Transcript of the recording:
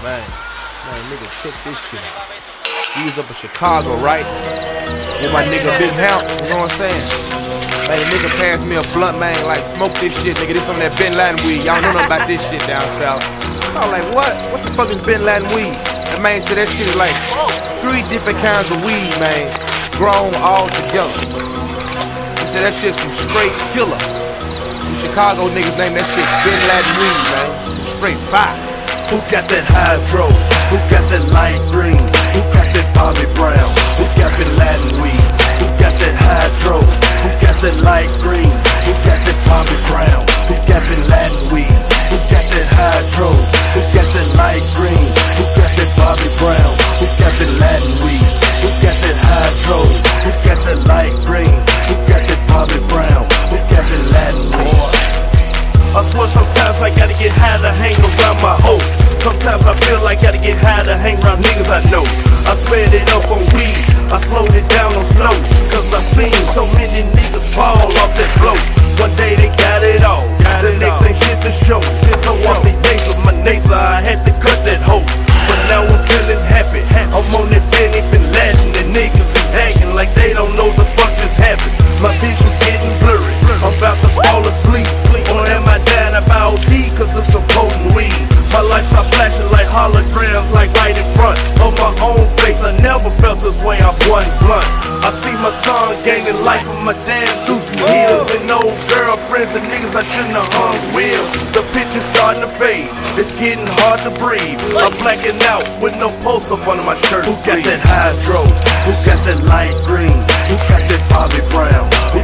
Man, nigga, check this shit out. We was up in Chicago, right? With my nigga Big Hamp, you know what I'm saying? Man, the nigga passed me a blunt, man, like, smoke this shit, nigga. This on that Bin Laden weed. Y'all know nothing about this shit down south. So I was like, what? What the fuck is Bin Laden weed? That man said that shit is like 3 different kinds of weed, man, grown all together. He said that shit's some straight killer. Some Chicago niggas name that shit Bin Laden weed, man. Some straight fire. Who got that hydro? Who got that light green? Who got that Bobby Brown? Who got that Latin weed? Who got that hydro? Who got that light green? Who got that Bobby Brown? Who got that Latin weed? Who got that hydro? Who got that light green? Who got that Bobby Brown? Who got that Latin weed? Who got that hydro? Who got that light green? Who got that Bobby Brown? Who got that Latin weed? I swear sometimes I gotta get high to hang around my hoe. Sometimes I feel like gotta get high to hang around niggas I know. I sped it up on weed, I slowed it down on slow, cause I seen so many niggas fall off that float. One day they got it all, the next ain't shit to show. So off the days of my neighbor, I had to cut that hoe. But now I'm feeling happy, I'm on that Bin Laden, and niggas is acting like they don't know the fuck just happened. My bitch was getting blurry, I'm about to fall asleep. Or am I dying about OD cause it's some potent weed? My life start flashing like holograms, like right in front of my own face. I never felt this way off one blunt. I see my son gaining life from my damn loose heels, and old girlfriends and niggas I shouldn't have hung with. The picture's starting to fade, it's getting hard to breathe. I'm blacking out with no pulse up under my shirt. Who got that hydro? Who got that light green? Who got that Bobby Brown? Who